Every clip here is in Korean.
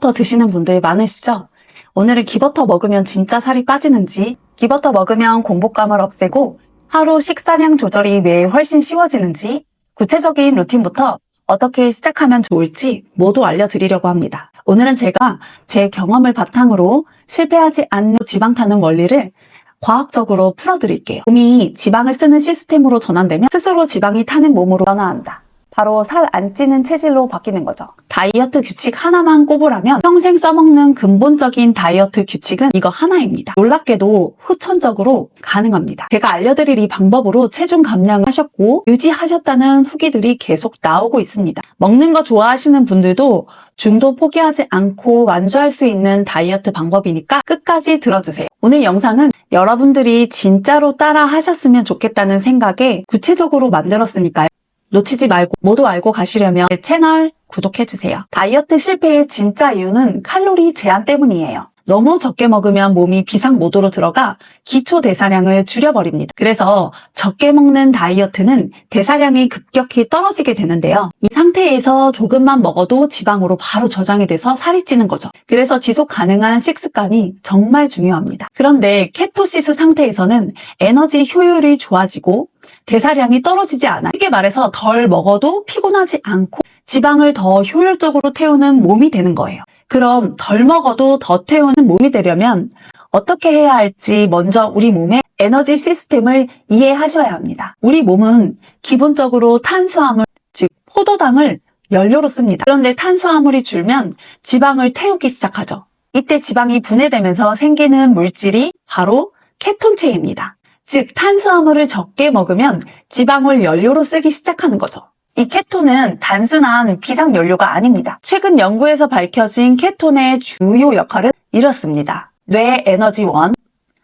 버터 드시는 분들 많으시죠? 오늘은 기버터 먹으면 진짜 살이 빠지는지, 기버터 먹으면 공복감을 없애고 하루 식사량 조절이 뇌에 훨씬 쉬워지는지, 구체적인 루틴부터 어떻게 시작하면 좋을지 모두 알려드리려고 합니다. 오늘은 제가 제 경험을 바탕으로 실패하지 않는 지방 타는 원리를 과학적으로 풀어드릴게요. 몸이 지방을 쓰는 시스템으로 전환되면 스스로 지방이 타는 몸으로 변화한다. 바로 살 안 찌는 체질로 바뀌는 거죠. 다이어트 규칙 하나만 꼽으라면 평생 써먹는 근본적인 다이어트 규칙은 이거 하나입니다. 놀랍게도 후천적으로 가능합니다. 제가 알려드릴 이 방법으로 체중 감량을 하셨고 유지하셨다는 후기들이 계속 나오고 있습니다. 먹는 거 좋아하시는 분들도 중도 포기하지 않고 완주할 수 있는 다이어트 방법이니까 끝까지 들어주세요. 오늘 영상은 여러분들이 진짜로 따라 하셨으면 좋겠다는 생각에 구체적으로 만들었으니까요. 놓치지 말고 모두 알고 가시려면 제 채널 구독해주세요. 다이어트 실패의 진짜 이유는 칼로리 제한 때문이에요. 너무 적게 먹으면 몸이 비상 모드로 들어가 기초 대사량을 줄여버립니다. 그래서 적게 먹는 다이어트는 대사량이 급격히 떨어지게 되는데요. 이 상태에서 조금만 먹어도 지방으로 바로 저장이 돼서 살이 찌는 거죠. 그래서 지속 가능한 식습관이 정말 중요합니다. 그런데 케토시스 상태에서는 에너지 효율이 좋아지고 대사량이 떨어지지 않아요. 쉽게 말해서 덜 먹어도 피곤하지 않고 지방을 더 효율적으로 태우는 몸이 되는 거예요. 그럼 덜 먹어도 더 태우는 몸이 되려면 어떻게 해야 할지 먼저 우리 몸의 에너지 시스템을 이해하셔야 합니다. 우리 몸은 기본적으로 탄수화물, 즉 포도당을 연료로 씁니다. 그런데 탄수화물이 줄면 지방을 태우기 시작하죠. 이때 지방이 분해되면서 생기는 물질이 바로 케톤체입니다. 즉 탄수화물을 적게 먹으면 지방을 연료로 쓰기 시작하는 거죠. 이 케톤은 단순한 비상연료가 아닙니다. 최근 연구에서 밝혀진 케톤의 주요 역할은 이렇습니다. 뇌 에너지원,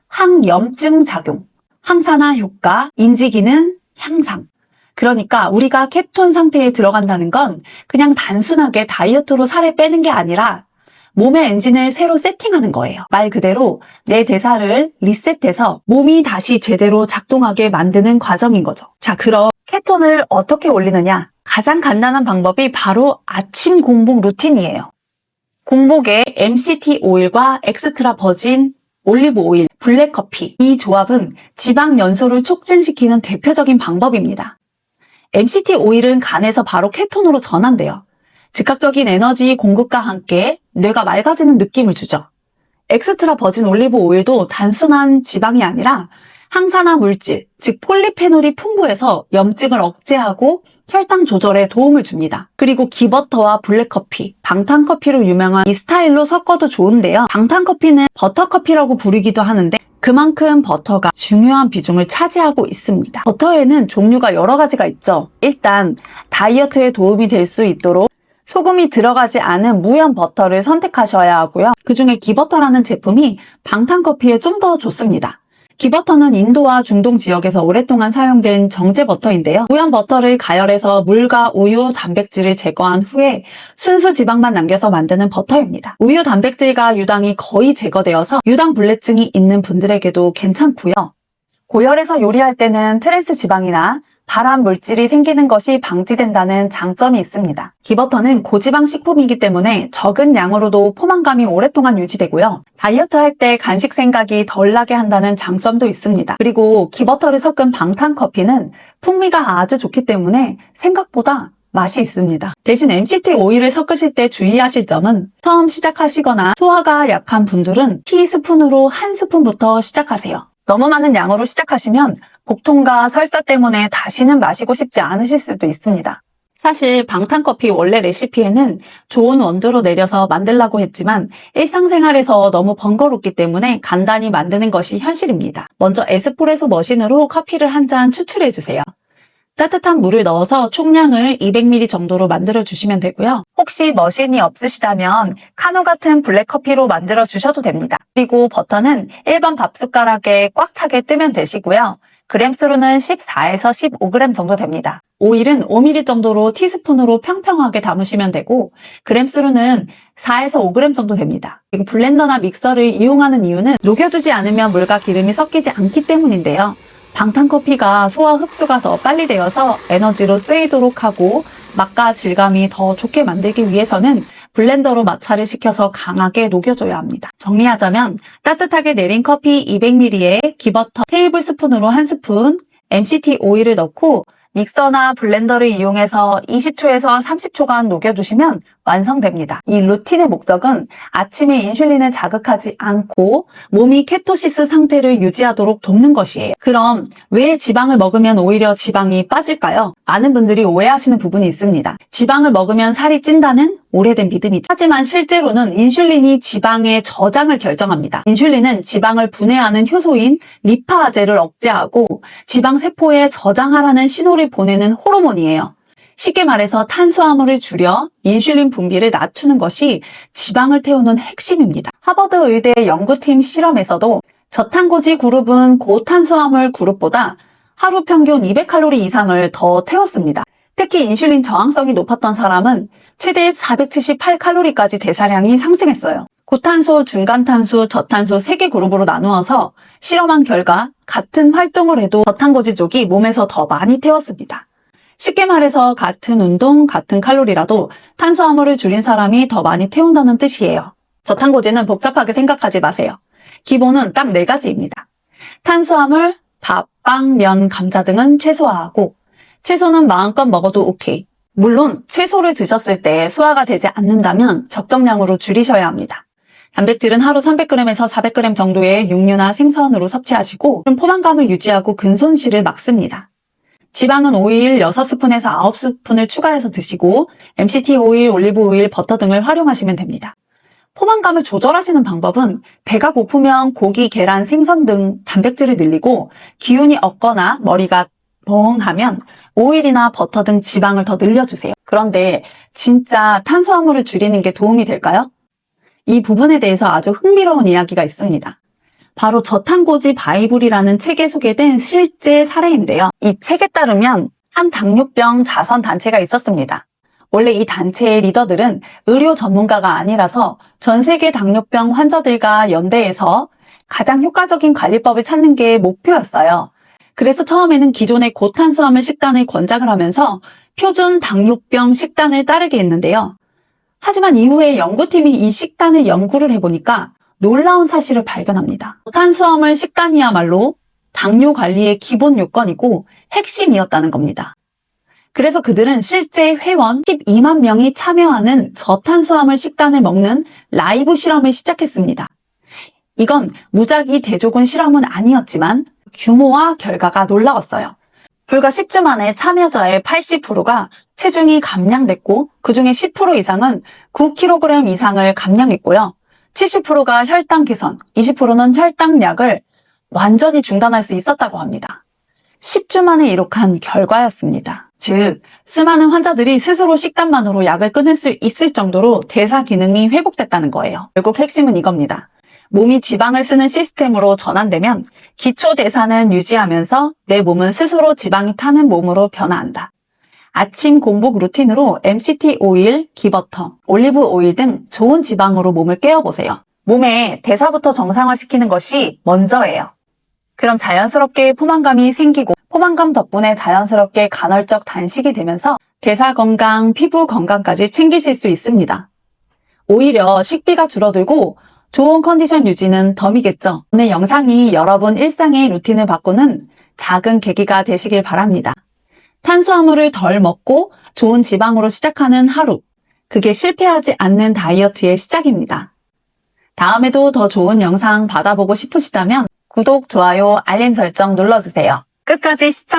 항염증 작용, 항산화 효과, 인지기능 향상. 그러니까 우리가 케톤 상태에 들어간다는 건 그냥 단순하게 다이어트로 살을 빼는 게 아니라 몸의 엔진을 새로 세팅하는 거예요. 말 그대로 내 대사를 리셋해서 몸이 다시 제대로 작동하게 만드는 과정인 거죠. 자, 그럼 케톤을 어떻게 올리느냐? 가장 간단한 방법이 바로 아침 공복 루틴이에요. 공복에 MCT 오일과 엑스트라 버진 올리브 오일, 블랙커피 이 조합은 지방 연소를 촉진시키는 대표적인 방법입니다. MCT 오일은 간에서 바로 케톤으로 전환돼요. 즉각적인 에너지 공급과 함께 뇌가 맑아지는 느낌을 주죠. 엑스트라 버진 올리브 오일도 단순한 지방이 아니라 항산화 물질, 즉 폴리페놀이 풍부해서 염증을 억제하고 혈당 조절에 도움을 줍니다. 그리고 기버터와 블랙커피, 방탄커피로 유명한 이 스타일로 섞어도 좋은데요. 방탄커피는 버터커피라고 부르기도 하는데 그만큼 버터가 중요한 비중을 차지하고 있습니다. 버터에는 종류가 여러 가지가 있죠. 일단 다이어트에 도움이 될 수 있도록 소금이 들어가지 않은 무염 버터를 선택하셔야 하고요. 그중에 기버터라는 제품이 방탄커피에 좀 더 좋습니다. 기버터는 인도와 중동 지역에서 오랫동안 사용된 정제 버터인데요. 무염 버터를 가열해서 물과 우유, 단백질을 제거한 후에 순수 지방만 남겨서 만드는 버터입니다. 우유 단백질과 유당이 거의 제거되어서 유당 불내증이 있는 분들에게도 괜찮고요. 고열해서 요리할 때는 트랜스 지방이나 발암 물질이 생기는 것이 방지된다는 장점이 있습니다. 기버터는 고지방 식품이기 때문에 적은 양으로도 포만감이 오랫동안 유지되고요. 다이어트 할 때 간식 생각이 덜 나게 한다는 장점도 있습니다. 그리고 기버터를 섞은 방탄커피는 풍미가 아주 좋기 때문에 생각보다 맛이 있습니다. 대신 MCT 오일을 섞으실 때 주의하실 점은 처음 시작하시거나 소화가 약한 분들은 티스푼으로 한 스푼부터 시작하세요. 너무 많은 양으로 시작하시면 복통과 설사 때문에 다시는 마시고 싶지 않으실 수도 있습니다. 사실 방탄커피 원래 레시피에는 좋은 원두로 내려서 만들라고 했지만 일상생활에서 너무 번거롭기 때문에 간단히 만드는 것이 현실입니다. 먼저 에스프레소 머신으로 커피를 한 잔 추출해주세요. 따뜻한 물을 넣어서 총량을 200ml 정도로 만들어 주시면 되고요. 혹시 머신이 없으시다면 카누 같은 블랙커피로 만들어 주셔도 됩니다. 그리고 버터는 일반 밥숟가락에 꽉 차게 뜨면 되시고요. 그램수로는 14에서 15g 정도 됩니다. 오일은 5ml 정도로 티스푼으로 평평하게 담으시면 되고 그램수로는 4에서 5g 정도 됩니다. 그리고 블렌더나 믹서를 이용하는 이유는 녹여두지 않으면 물과 기름이 섞이지 않기 때문인데요. 방탄커피가 소화 흡수가 더 빨리 되어서 에너지로 쓰이도록 하고 맛과 질감이 더 좋게 만들기 위해서는 블렌더로 마찰을 시켜서 강하게 녹여줘야 합니다. 정리하자면 따뜻하게 내린 커피 200ml에 기버터 테이블스푼으로 1스푼, MCT 오일을 넣고 믹서나 블렌더를 이용해서 20초에서 30초간 녹여주시면 완성됩니다. 이 루틴의 목적은 아침에 인슐린을 자극하지 않고 몸이 케토시스 상태를 유지하도록 돕는 것이에요. 그럼 왜 지방을 먹으면 오히려 지방이 빠질까요? 많은 분들이 오해하시는 부분이 있습니다. 지방을 먹으면 살이 찐다는 오래된 믿음이죠. 하지만 실제로는 인슐린이 지방의 저장을 결정합니다. 인슐린은 지방을 분해하는 효소인 리파아제를 억제하고 지방 세포에 저장하라는 신호를 보내는 호르몬이에요. 쉽게 말해서 탄수화물을 줄여 인슐린 분비를 낮추는 것이 지방을 태우는 핵심입니다. 하버드 의대 연구팀 실험에서도 저탄고지 그룹은 고탄수화물 그룹보다 하루 평균 200칼로리 이상을 더 태웠습니다. 특히 인슐린 저항성이 높았던 사람은 최대 478칼로리까지 대사량이 상승했어요. 고탄소, 중간탄수, 저탄수 3개 그룹으로 나누어서 실험한 결과 같은 활동을 해도 저탄고지 쪽이 몸에서 더 많이 태웠습니다. 쉽게 말해서 같은 운동, 같은 칼로리라도 탄수화물을 줄인 사람이 더 많이 태운다는 뜻이에요. 저탄고지는 복잡하게 생각하지 마세요. 기본은 딱 4가지입니다. 탄수화물, 밥, 빵, 면, 감자 등은 최소화하고 채소는 마음껏 먹어도 오케이. 물론 채소를 드셨을 때 소화가 되지 않는다면 적정량으로 줄이셔야 합니다. 단백질은 하루 300g에서 400g 정도의 육류나 생선으로 섭취하시고 포만감을 유지하고 근손실을 막습니다. 지방은 오일 6스푼에서 9스푼을 추가해서 드시고 MCT 오일, 올리브 오일, 버터 등을 활용하시면 됩니다. 포만감을 조절하시는 방법은 배가 고프면 고기, 계란, 생선 등 단백질을 늘리고 기운이 없거나 머리가 멍하면 오일이나 버터 등 지방을 더 늘려주세요. 그런데 진짜 탄수화물을 줄이는 게 도움이 될까요? 이 부분에 대해서 아주 흥미로운 이야기가 있습니다. 바로 저탄고지 바이블이라는 책에 소개된 실제 사례인데요. 이 책에 따르면 한 당뇨병 자선 단체가 있었습니다. 원래 이 단체의 리더들은 의료 전문가가 아니라서 전 세계 당뇨병 환자들과 연대해서 가장 효과적인 관리법을 찾는 게 목표였어요. 그래서 처음에는 기존의 고탄수화물 식단을 권장을 하면서 표준 당뇨병 식단을 따르게 했는데요. 하지만 이후에 연구팀이 이 식단을 연구를 해보니까 놀라운 사실을 발견합니다. 탄수화물 식단이야말로 당뇨 관리의 기본 요건이고 핵심이었다는 겁니다. 그래서 그들은 실제 회원 12만 명이 참여하는 저탄수화물 식단을 먹는 라이브 실험을 시작했습니다. 이건 무작위 대조군 실험은 아니었지만 규모와 결과가 놀라웠어요. 불과 10주 만에 참여자의 80%가 체중이 감량됐고 그중에 10% 이상은 9kg 이상을 감량했고요. 70%가 혈당 개선, 20%는 혈당약을 완전히 중단할 수 있었다고 합니다. 10주 만에 이룩한 결과였습니다. 즉, 수많은 환자들이 스스로 식단만으로 약을 끊을 수 있을 정도로 대사 기능이 회복됐다는 거예요. 결국 핵심은 이겁니다. 몸이 지방을 쓰는 시스템으로 전환되면 기초 대사는 유지하면서 내 몸은 스스로 지방이 타는 몸으로 변화한다. 아침 공복 루틴으로 MCT 오일, 기버터, 올리브 오일 등 좋은 지방으로 몸을 깨워보세요. 몸의 대사부터 정상화시키는 것이 먼저예요. 그럼 자연스럽게 포만감이 생기고 포만감 덕분에 자연스럽게 간헐적 단식이 되면서 대사 건강, 피부 건강까지 챙기실 수 있습니다. 오히려 식비가 줄어들고 좋은 컨디션 유지는 덤이겠죠. 오늘 영상이 여러분 일상의 루틴을 바꾸는 작은 계기가 되시길 바랍니다. 탄수화물을 덜 먹고 좋은 지방으로 시작하는 하루. 그게 실패하지 않는 다이어트의 시작입니다. 다음에도 더 좋은 영상 받아보고 싶으시다면 구독, 좋아요, 알림 설정 눌러주세요. 끝까지 시청